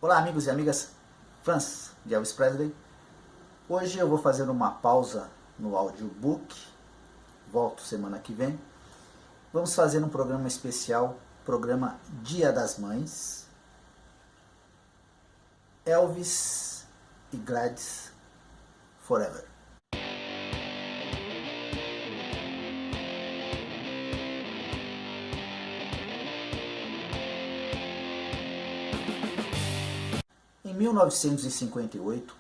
Olá amigos e amigas, fãs de Elvis Presley. Hoje eu vou fazer uma pausa no audiobook, volto semana que vem. Vamos fazer um programa especial, programa Dia das Mães. Elvis e Gladys Forever. Em 1958,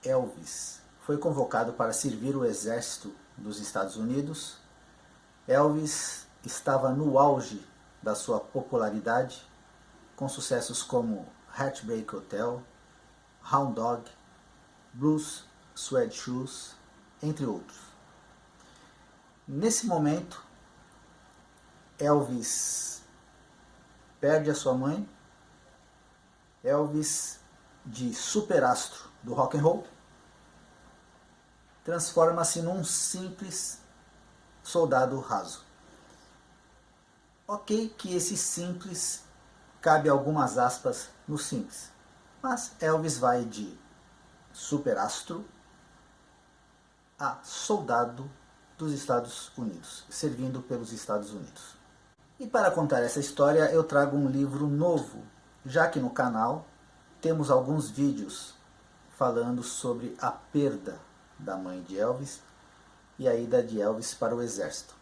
Elvis foi convocado para servir o exército dos Estados Unidos. Elvis estava no auge da sua popularidade, com sucessos como Heartbreak Hotel, Hound Dog, Blues Suede Shoes, entre outros. Nesse momento, Elvis perde a sua mãe. Elvis, de superastro do rock and roll, transforma-se num simples soldado raso. Ok que esse simples cabe algumas aspas no simples, mas Elvis vai de superastro a soldado dos Estados Unidos, servindo pelos Estados Unidos. E para contar essa história eu trago um livro novo, já que no canal temos alguns vídeos falando sobre a perda da mãe de Elvis e a ida de Elvis para o exército.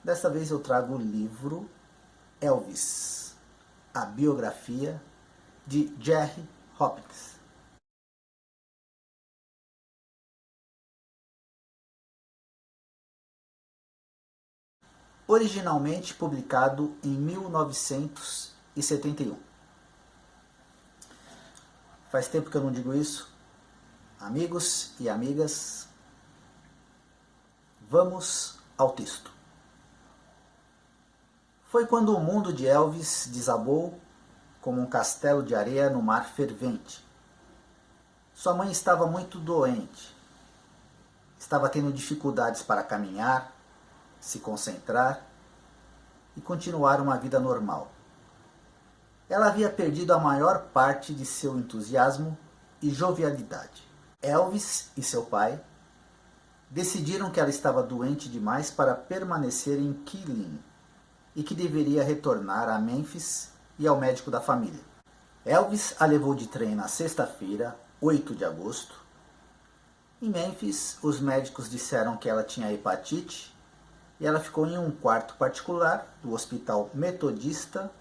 Desta vez eu trago o livro Elvis, a biografia de Jerry Hopkins. Originalmente publicado em 1971. Faz tempo que eu não digo isso. Amigos e amigas, vamos ao texto. Foi quando o mundo de Elvis desabou como um castelo de areia no mar fervente. Sua mãe estava muito doente. Estava tendo dificuldades para caminhar, se concentrar e continuar uma vida normal. Ela havia perdido a maior parte de seu entusiasmo e jovialidade. Elvis e seu pai decidiram que ela estava doente demais para permanecer em Killeen e que deveria retornar a Memphis e ao médico da família. Elvis a levou de trem na sexta-feira, 8 de agosto. Em Memphis, os médicos disseram que ela tinha hepatite e ela ficou em um quarto particular do Hospital Metodista,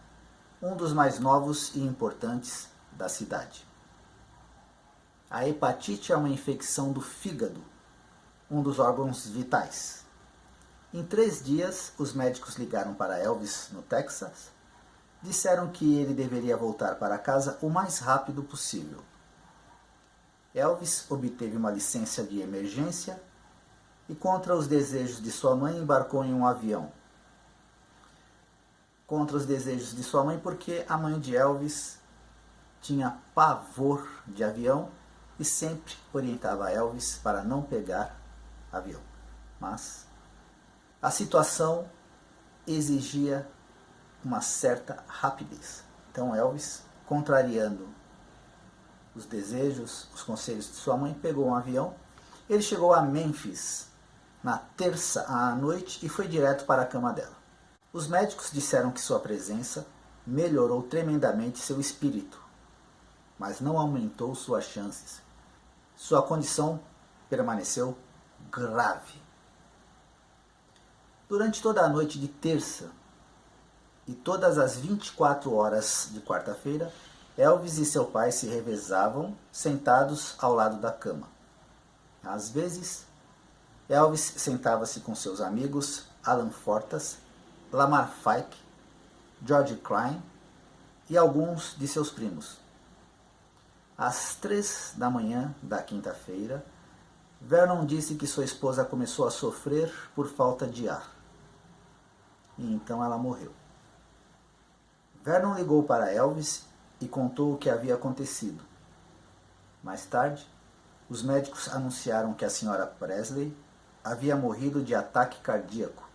um dos mais novos e importantes da cidade. A hepatite é uma infecção do fígado, um dos órgãos vitais. Em 3 dias, os médicos ligaram para Elvis, no Texas, disseram que ele deveria voltar para casa o mais rápido possível. Elvis obteve uma licença de emergência e, contra os desejos de sua mãe, embarcou em um avião. Contra os desejos de sua mãe, porque a mãe de Elvis tinha pavor de avião e sempre orientava Elvis para não pegar avião. Mas a situação exigia uma certa rapidez. Então Elvis, contrariando os desejos, os conselhos de sua mãe, pegou um avião. Ele chegou a Memphis na terça à noite e foi direto para a cama dela. Os médicos disseram que sua presença melhorou tremendamente seu espírito, mas não aumentou suas chances. Sua condição permaneceu grave. Durante toda a noite de terça e todas as 24 horas de quarta-feira, Elvis e seu pai se revezavam sentados ao lado da cama. Às vezes, Elvis sentava-se com seus amigos Alan Fortas, Lamar Fike, George Klein e alguns de seus primos. Às 3 da manhã da quinta-feira, Vernon disse que sua esposa começou a sofrer por falta de ar. E então ela morreu. Vernon ligou para Elvis e contou o que havia acontecido. Mais tarde, os médicos anunciaram que a senhora Presley havia morrido de ataque cardíaco.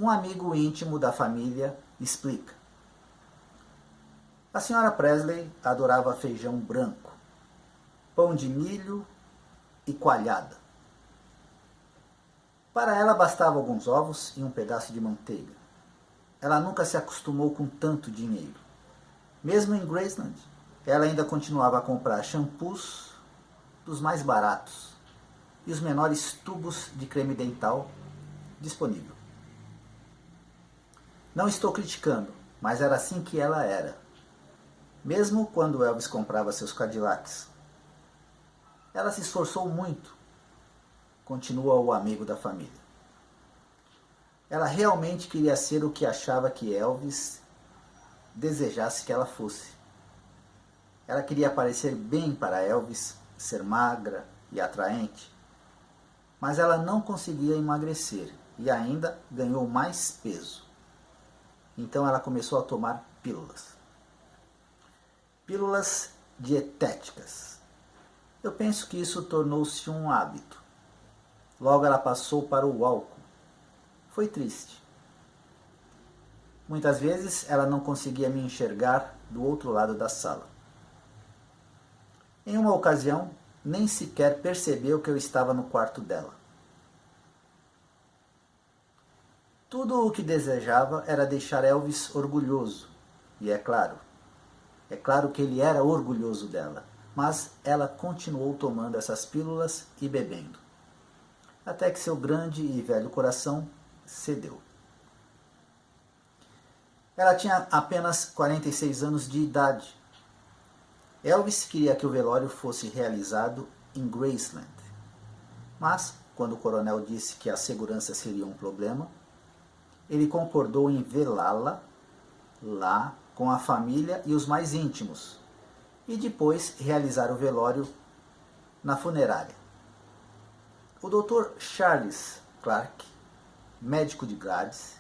Um amigo íntimo da família explica: A senhora Presley adorava feijão branco, pão de milho e coalhada. Para ela bastava alguns ovos e um pedaço de manteiga. Ela nunca se acostumou com tanto dinheiro. Mesmo em Graceland, ela ainda continuava a comprar shampoos dos mais baratos e os menores tubos de creme dental disponível. Não estou criticando, mas era assim que ela era. Mesmo quando Elvis comprava seus Cadillacs. Ela se esforçou muito, continua o amigo da família. Ela realmente queria ser o que achava que Elvis desejasse que ela fosse. Ela queria parecer bem para Elvis, ser magra e atraente, mas ela não conseguia emagrecer e ainda ganhou mais peso. Então ela começou a tomar pílulas. Pílulas dietéticas. Eu penso que isso tornou-se um hábito. Logo ela passou para o álcool. Foi triste. Muitas vezes ela não conseguia me enxergar do outro lado da sala. Em uma ocasião, nem sequer percebeu que eu estava no quarto dela. Tudo o que desejava era deixar Elvis orgulhoso. E é claro que ele era orgulhoso dela, mas ela continuou tomando essas pílulas e bebendo. Até que seu grande e velho coração cedeu. Ela tinha apenas 46 anos de idade. Elvis queria que o velório fosse realizado em Graceland. Mas, quando o coronel disse que a segurança seria um problema, ele concordou em velá-la lá com a família e os mais íntimos, e depois realizar o velório na funerária. O Dr. Charles Clark, médico de Gladys,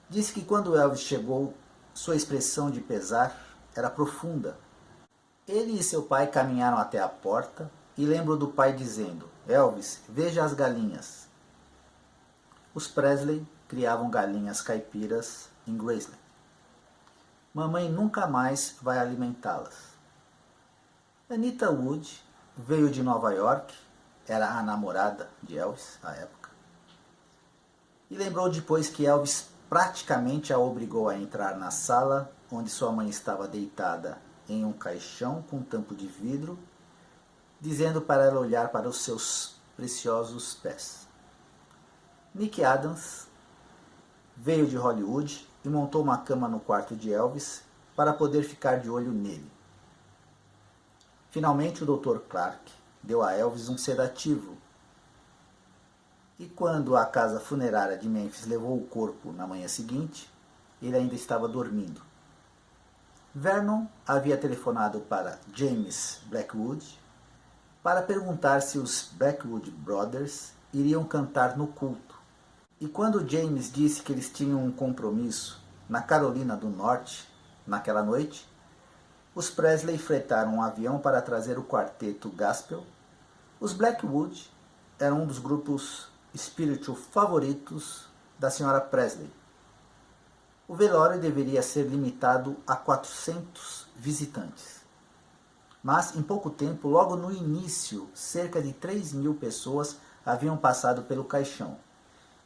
disse que quando Elvis chegou, sua expressão de pesar era profunda. Ele e seu pai caminharam até a porta e lembro do pai dizendo: Elvis, veja as galinhas. Os Presley criavam galinhas caipiras em Graceland. Mamãe nunca mais vai alimentá-las. Anita Wood veio de Nova York, era a namorada de Elvis à época, e lembrou depois que Elvis praticamente a obrigou a entrar na sala onde sua mãe estava deitada em um caixão com tampo de vidro, dizendo para ela olhar para os seus preciosos pés. Nick Adams veio de Hollywood e montou uma cama no quarto de Elvis para poder ficar de olho nele. Finalmente o Dr. Clark deu a Elvis um sedativo. E quando a casa funerária de Memphis levou o corpo na manhã seguinte, ele ainda estava dormindo. Vernon havia telefonado para James Blackwood para perguntar se os Blackwood Brothers iriam cantar no culto. E quando James disse que eles tinham um compromisso na Carolina do Norte naquela noite, os Presley fretaram um avião para trazer o quarteto gospel. Os Blackwood eram um dos grupos spiritual favoritos da senhora Presley. O velório deveria ser limitado a 400 visitantes. Mas, em pouco tempo, logo no início, cerca de 3.000 pessoas haviam passado pelo caixão.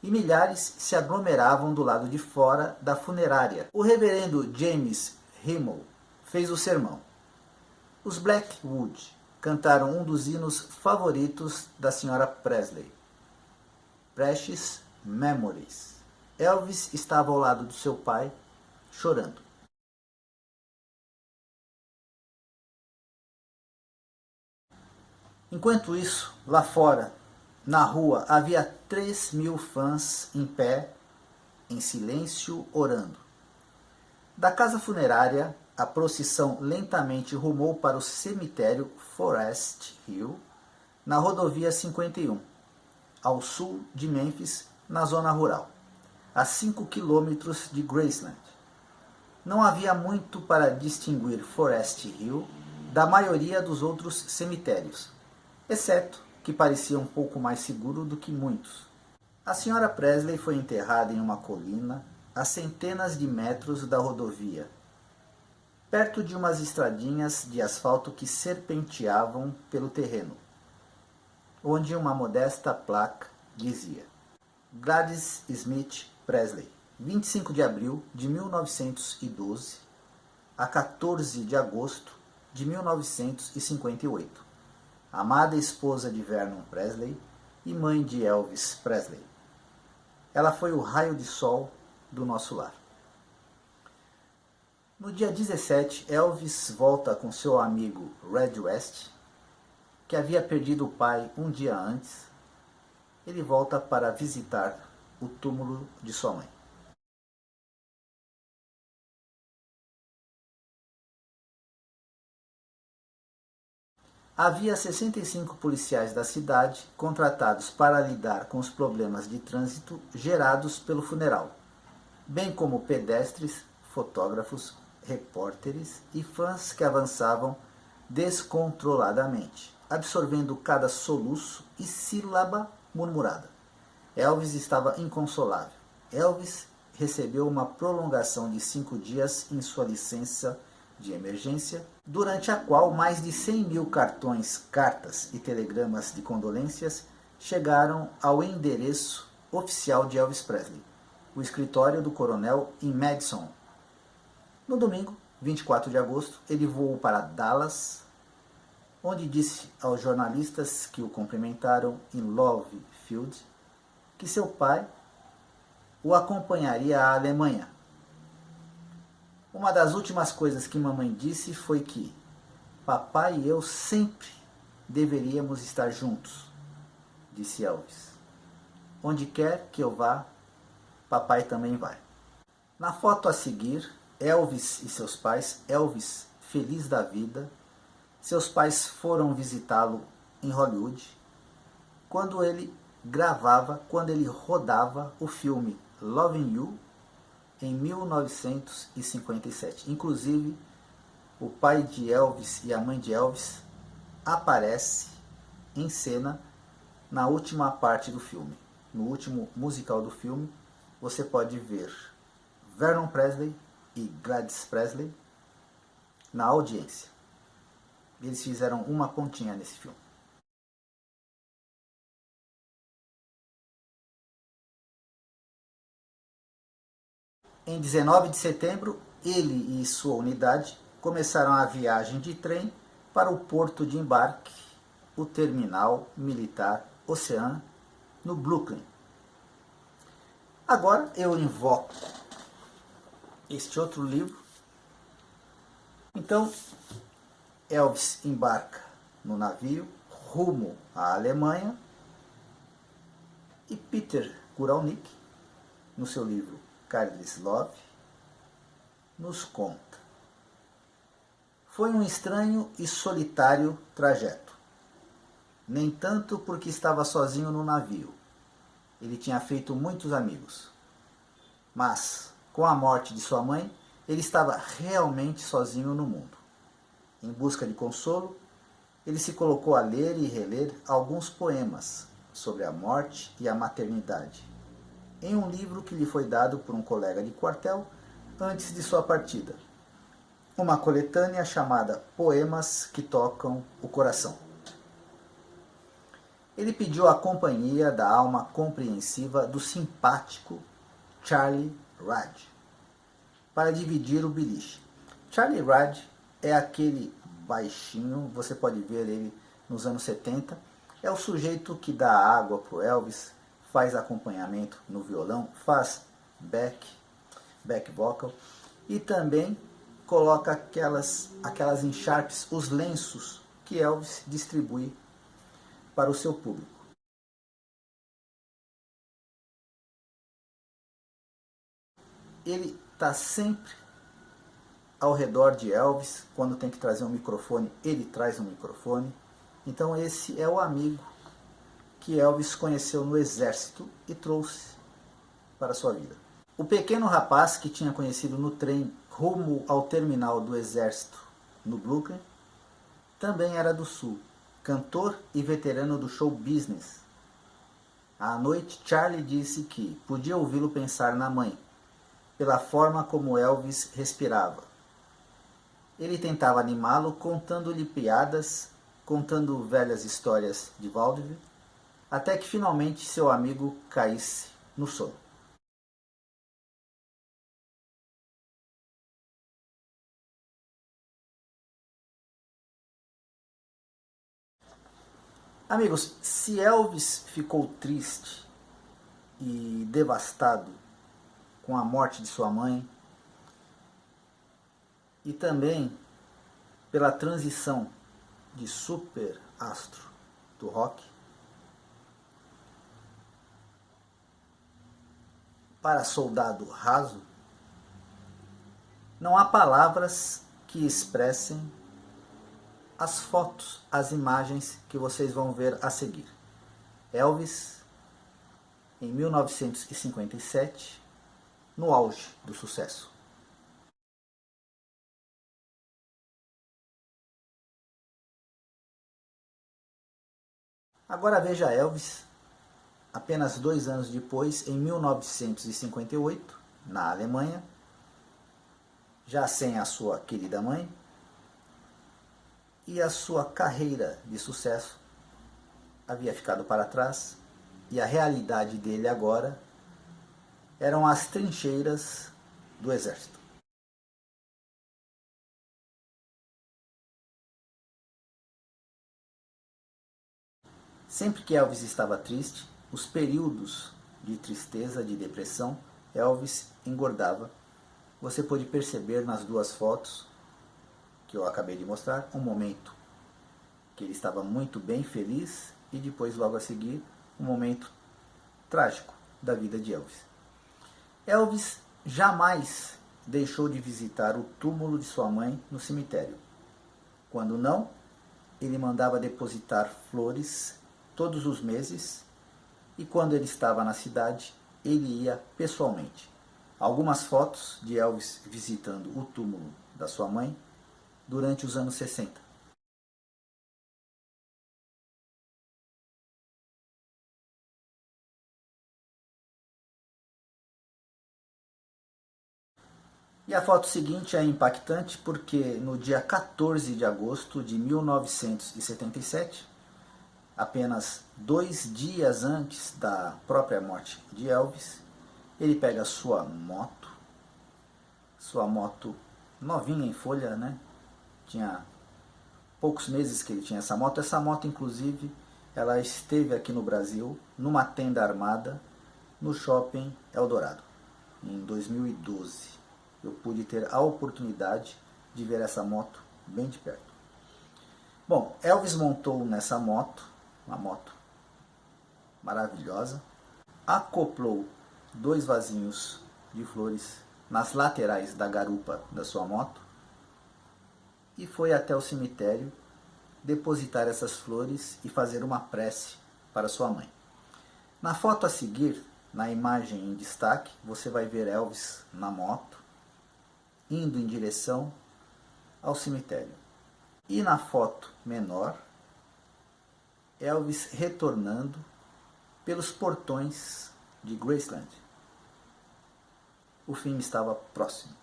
E milhares se aglomeravam do lado de fora da funerária. O reverendo James Himmel fez o sermão. Os Blackwood cantaram um dos hinos favoritos da senhora Presley, Precious Memories. Elvis estava ao lado do seu pai, chorando. Enquanto isso, lá fora, na rua, havia 3.000 fãs em pé, em silêncio, orando. Da casa funerária, a procissão lentamente rumou para o cemitério Forest Hill, na rodovia 51, ao sul de Memphis, na zona rural, a 5 quilômetros de Graceland. Não havia muito para distinguir Forest Hill da maioria dos outros cemitérios, exceto que parecia um pouco mais seguro do que muitos. A senhora Presley foi enterrada em uma colina a centenas de metros da rodovia. perto de umas estradinhas de asfalto que serpenteavam pelo terreno, onde uma modesta placa dizia: Gladys Smith Presley, 25 de abril de 1912 a 14 de agosto de 1958. Amada esposa de Vernon Presley e mãe de Elvis Presley. Ela foi o raio de sol do nosso lar. No dia 17, Elvis volta com seu amigo Red West, que havia perdido o pai um dia antes. Ele volta para visitar o túmulo de sua mãe. Havia 65 policiais da cidade contratados para lidar com os problemas de trânsito gerados pelo funeral, bem como pedestres, fotógrafos, repórteres e fãs que avançavam descontroladamente, absorvendo cada soluço e sílaba murmurada. Elvis estava inconsolável. Elvis recebeu uma prolongação de 5 dias em sua licença de emergência, durante a qual mais de 100 mil cartões, cartas e telegramas de condolências chegaram ao endereço oficial de Elvis Presley, o escritório do coronel em Madison. No domingo, 24 de agosto, ele voou para Dallas, onde disse aos jornalistas que o cumprimentaram em Love Field que seu pai o acompanharia à Alemanha. Uma das últimas coisas que mamãe disse foi que papai e eu sempre deveríamos estar juntos, disse Elvis. Onde quer que eu vá, papai também vai. Na foto a seguir, Elvis e seus pais, Elvis feliz da vida. Seus pais foram visitá-lo em Hollywood, quando ele rodava o filme Loving You, em 1957. Inclusive, o pai de Elvis e a mãe de Elvis aparece em cena na última parte do filme. No último musical do filme, você pode ver Vernon Presley e Gladys Presley na audiência. Eles fizeram uma pontinha nesse filme. Em 19 de setembro, ele e sua unidade começaram a viagem de trem para o porto de embarque, o terminal militar Ocean, no Brooklyn. Agora eu invoco este outro livro. Então, Elvis embarca no navio rumo à Alemanha e Peter Guralnick, no seu livro Careless Love, nos conta: foi um estranho e solitário trajeto. Nem tanto porque estava sozinho no navio. Ele tinha feito muitos amigos. Mas, com a morte de sua mãe, ele estava realmente sozinho no mundo. Em busca de consolo, ele se colocou a ler e reler alguns poemas sobre a morte e a maternidade, em um livro que lhe foi dado por um colega de quartel antes de sua partida. Uma coletânea chamada Poemas que Tocam o Coração. Ele pediu a companhia da alma compreensiva do simpático Charlie Rad para dividir o beliche. Charlie Rad é aquele baixinho, você pode ver ele nos anos 70, é o sujeito que dá água para o Elvis, faz acompanhamento no violão, faz back vocal e também coloca aquelas encharpes, os lenços que Elvis distribui para o seu público. Ele está sempre ao redor de Elvis. Quando tem que trazer um microfone, ele traz um microfone. Então esse é o amigo que Elvis conheceu no exército e trouxe para a sua vida. O pequeno rapaz que tinha conhecido no trem rumo ao terminal do exército no Brooklyn também era do sul, cantor e veterano do show business. À noite, Charlie disse que podia ouvi-lo pensar na mãe, pela forma como Elvis respirava. Ele tentava animá-lo contando-lhe piadas, contando velhas histórias de vaudeville, até que finalmente seu amigo caísse no sono. Amigos, se Elvis ficou triste e devastado com a morte de sua mãe e também pela transição de super astro do rock para soldado raso, não há palavras que expressem as fotos, as imagens que vocês vão ver a seguir. Elvis, em 1957, no auge do sucesso. Agora veja Elvis, apenas 2 anos depois, em 1958, na Alemanha, já sem a sua querida mãe, e a sua carreira de sucesso havia ficado para trás, e a realidade dele agora eram as trincheiras do exército. Sempre que Elvis estava triste, os períodos de tristeza, de depressão, Elvis engordava. Você pode perceber nas 2 fotos que eu acabei de mostrar, um momento que ele estava muito bem, feliz, e depois, logo a seguir, um momento trágico da vida de Elvis. Elvis jamais deixou de visitar o túmulo de sua mãe no cemitério. Quando não, ele mandava depositar flores todos os meses, e quando ele estava na cidade, ele ia pessoalmente. Algumas fotos de Elvis visitando o túmulo da sua mãe durante os anos 60. E a foto seguinte é impactante porque no dia 14 de agosto de 1977, apenas 2 dias antes da própria morte de Elvis, ele pega sua moto novinha em folha, né? Tinha poucos meses que ele tinha essa moto. Essa moto, inclusive, ela esteve aqui no Brasil, numa tenda armada, no Shopping Eldorado, em 2012. Eu pude ter a oportunidade de ver essa moto bem de perto. Bom, Elvis montou nessa moto, uma moto maravilhosa, acoplou 2 vasinhos de flores nas laterais da garupa da sua moto e foi até o cemitério depositar essas flores e fazer uma prece para sua mãe. Na foto a seguir, na imagem em destaque, você vai ver Elvis na moto, indo em direção ao cemitério. E na foto menor, Elvis retornando pelos portões de Graceland. O fim estava próximo.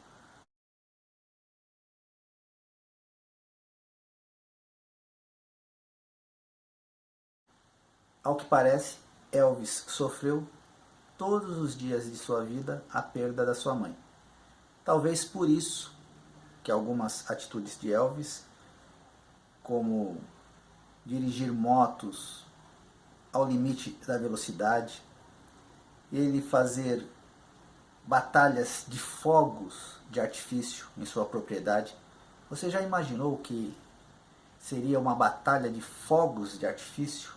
Ao que parece, Elvis sofreu todos os dias de sua vida a perda da sua mãe. Talvez por isso que algumas atitudes de Elvis, como dirigir motos ao limite da velocidade, ele fazer batalhas de fogos de artifício em sua propriedade. Você já imaginou que seria uma batalha de fogos de artifício?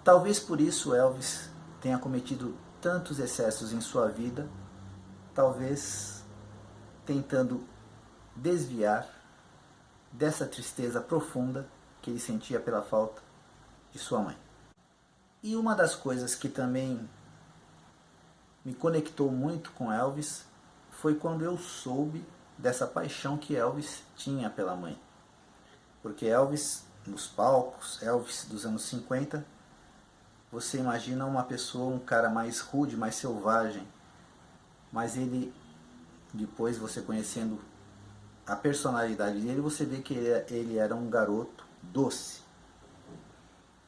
Talvez por isso Elvis tenha cometido tantos excessos em sua vida, talvez tentando desviar dessa tristeza profunda que ele sentia pela falta de sua mãe. E uma das coisas que também me conectou muito com Elvis foi quando eu soube dessa paixão que Elvis tinha pela mãe. Porque Elvis, nos palcos, Elvis dos anos 50, você imagina uma pessoa, um cara mais rude, mais selvagem, mas ele, depois você conhecendo a personalidade dele, você vê que ele era um garoto doce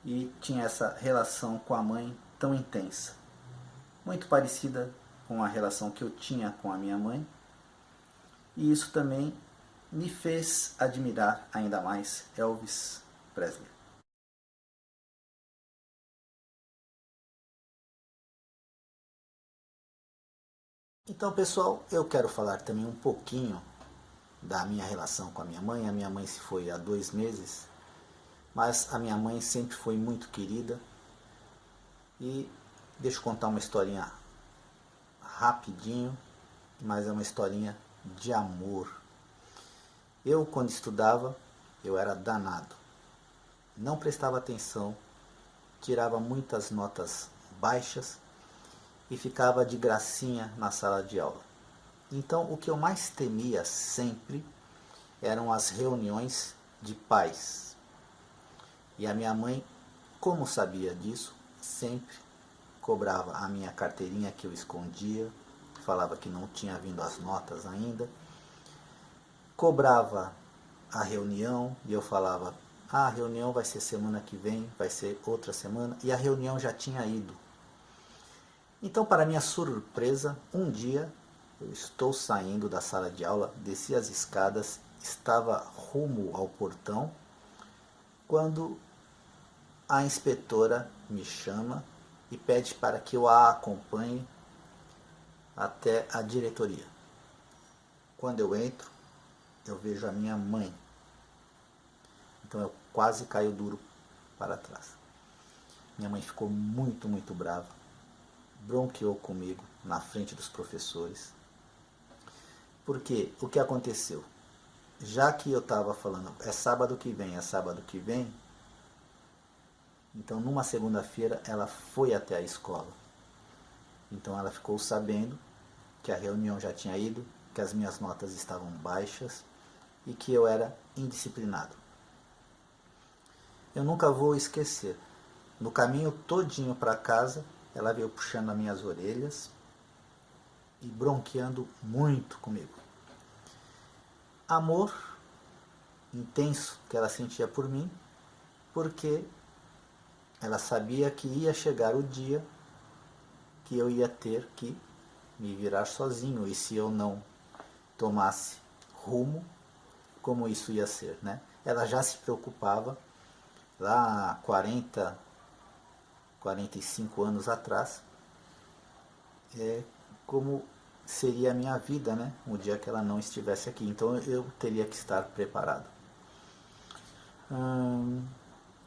e tinha essa relação com a mãe tão intensa, muito parecida com a relação que eu tinha com a minha mãe, e isso também me fez admirar ainda mais Elvis Presley. Então, pessoal, eu quero falar também um pouquinho da minha relação com a minha mãe. A minha mãe se foi há 2 meses, mas a minha mãe sempre foi muito querida. E deixa eu contar uma historinha rapidinho, mas é uma historinha de amor. Eu, quando estudava, eu era danado. Não prestava atenção, tirava muitas notas baixas e ficava de gracinha na sala de aula. Então, o que eu mais temia sempre eram as reuniões de pais. E a minha mãe, como sabia disso, sempre cobrava a minha carteirinha que eu escondia, falava que não tinha vindo as notas ainda, cobrava a reunião e eu falava, a reunião vai ser semana que vem, vai ser outra semana, e a reunião já tinha ido. Então, para minha surpresa, um dia eu estou saindo da sala de aula, desci as escadas, estava rumo ao portão, quando a inspetora me chama e pede para que eu a acompanhe até a diretoria. Quando eu entro, eu vejo a minha mãe. Então eu quase caio duro para trás. Minha mãe ficou muito, muito brava, bronqueou comigo na frente dos professores. Porque o que aconteceu? Já que eu estava falando, é sábado que vem, é sábado que vem, então numa segunda-feira ela foi até a escola. Então ela ficou sabendo que a reunião já tinha ido, que as minhas notas estavam baixas e que eu era indisciplinado. Eu nunca vou esquecer. No caminho todinho para casa, ela veio puxando as minhas orelhas e bronqueando muito comigo. Amor intenso que ela sentia por mim, porque ela sabia que ia chegar o dia que eu ia ter que me virar sozinho, e se eu não tomasse rumo, como isso ia ser, né? Ela já se preocupava lá há 45 anos atrás, como seria a minha vida, né? O dia que ela não estivesse aqui. Então eu teria que estar preparado.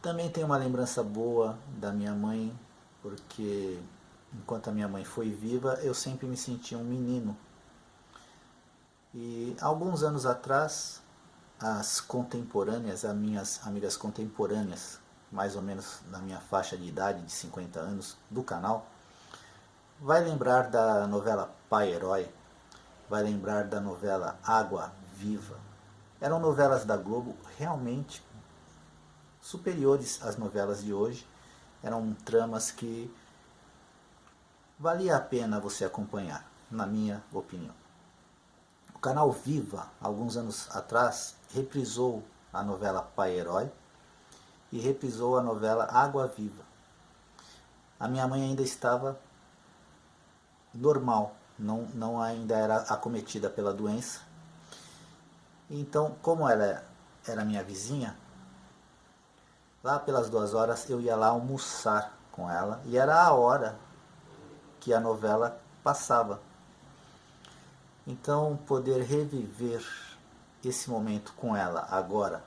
Também tenho uma lembrança boa da minha mãe, porque enquanto a minha mãe foi viva, eu sempre me senti um menino. E alguns anos atrás, as contemporâneas, as minhas amigas contemporâneas, mais ou menos na minha faixa de idade, de 50 anos, do canal, vai lembrar da novela Pai Herói, vai lembrar da novela Água Viva. Eram novelas da Globo realmente superiores às novelas de hoje. Eram tramas que valia a pena você acompanhar, na minha opinião. O canal Viva, alguns anos atrás, reprisou a novela Pai Herói e reprisou a novela Água Viva. A minha mãe ainda estava normal, não ainda era acometida pela doença. Então, como ela era minha vizinha, lá pelas 2 horas eu ia lá almoçar com ela, e era a hora que a novela passava. Então, poder reviver esse momento com ela agora,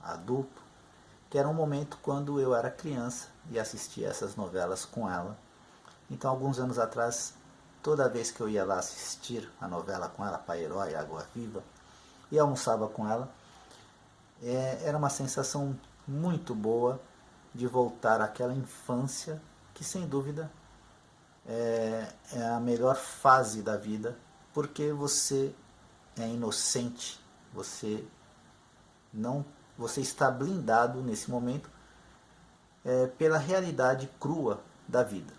adulto, que era um momento quando eu era criança e assistia essas novelas com ela. Então, alguns anos atrás, toda vez que eu ia lá assistir a novela com ela, Pai Herói, Água Viva, e almoçava com ela, era uma sensação muito boa de voltar àquela infância que, sem dúvida, é a melhor fase da vida, porque você é inocente, você está blindado nesse momento pela realidade crua da vida.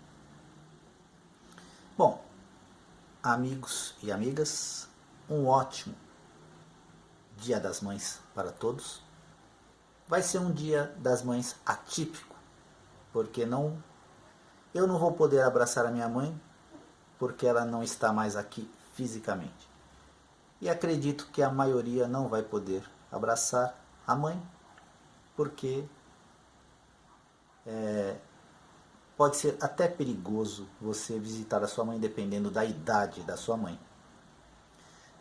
Bom, amigos e amigas, um ótimo Dia das Mães para todos. Vai ser um Dia das Mães atípico, porque eu não vou poder abraçar a minha mãe, porque ela não está mais aqui fisicamente. E acredito que a maioria não vai poder abraçar a mãe, porque pode ser até perigoso você visitar a sua mãe dependendo da idade da sua mãe.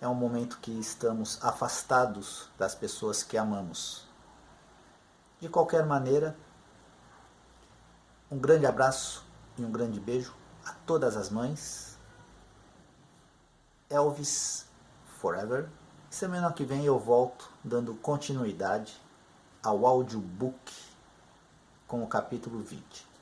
É um momento que estamos afastados das pessoas que amamos. De qualquer maneira, um grande abraço e um grande beijo a todas as mães. Elvis Forever. Semana que vem eu volto dando continuidade ao audiobook com o capítulo 20.